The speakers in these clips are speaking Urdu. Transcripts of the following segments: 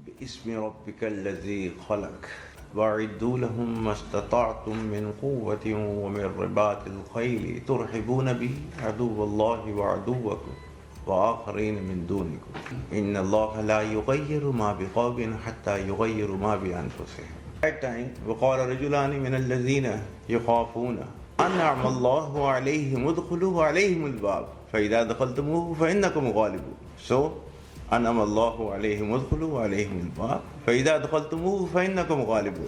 بِإِسْمِ رَبِّكَ الَّذِي خَلَقَ وَأَعِدُّوا لَهُم مَّا اسْتَطَعْتُم مِّن قُوَّةٍ وَمِن رِّبَاطِ الْخَيْلِ تُرْهِبُونَ بِهِ عَدُوَّ اللَّهِ وَعَدُوَّكُمْ وَآخَرِينَ مِن دُونِكُمْ إِنَّ اللَّهَ لَا يُغَيِّرُ مَا بِقَوْمٍ حَتَّىٰ يُغَيِّرُوا مَا بِأَنفُسِهِمْ. That time وَقَالَ رَجُلَانِ مِنَ الَّذِينَ يَخَافُونَ أَنْعَمَ اللَّهُ عَلَيْهِمُ ادْخُلُوا عَلَيْهِمُ الْبَابَ فَإِذَا دَخَلْتُمُوهُ فَإِنَّكُمْ غَالِبُونَ. So أنعم الله عليهم ادخلوا عليهم الباب فإذا دخلتموه فإنكم غالبون.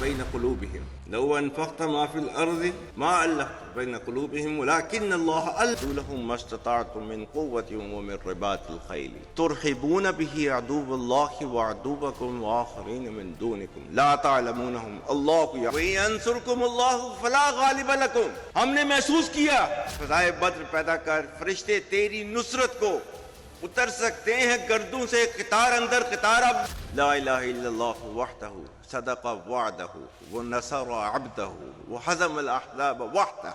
بين قلوبهم لو أنفقت ما في الأرض ما ألفت بين قلوبهم ولكن الله ألف لهم ما استطعتم من قوة ومن رباط الخيل ترهبون به عدو الله وعدوكم وآخرين من دونكم لا تعلمونهم الله وينصركم الله فلا غالب لكم. ہم نے محسوس کیا فضائے بدر پیدا کر فرشتے تیری نصرت کو اتر سکتے ہیں گردوں سے قطار اندر قطار. اب لا الہ الا اللہ وحدہ صدق وعدہ ونصر عبدہ وحزم الاحزاب وحدہ.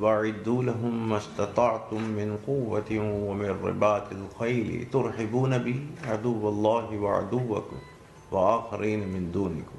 وَأَعِدُّوا لَهُم مَّا اسْتَطَعْتُم مِّن قُوَّةٍ وَمِن رِّبَاطِ الْخَيْلِ تُرْهِبُونَ بِهِ عَدُوَّ اللَّهِ وَعَدُوَّكُمْ وَآخَرِينَ مِن دُونِكُمْ.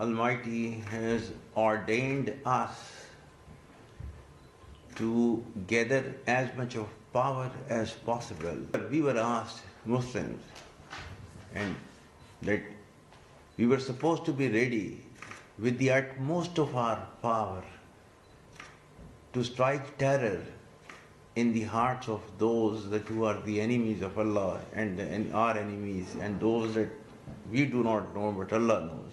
Almighty has ordained us to gather as much of power as possible. We were asked, Muslims, and that we were supposed to be ready with the utmost of our power to strike terror in the hearts of those that who are the enemies of Allah and our enemies, and those that we do not know but Allah knows.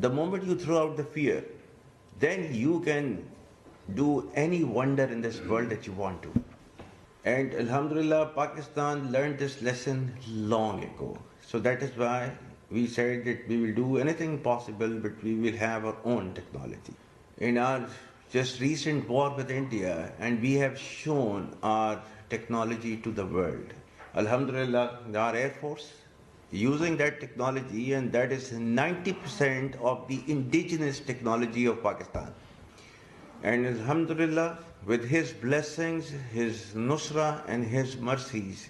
The moment you throw out the fear, then you can do any wonder in this world that you want to. And Alhamdulillah, Pakistan learned this lesson long ago. So that is why we said that we will do anything possible, but we will have our own technology. In our just recent war with India, and we have shown our technology to the world. Alhamdulillah, our Air Force using that technology, and that is 90% of the indigenous technology of Pakistan. And Alhamdulillah, with his blessings, his nusra and his mercies,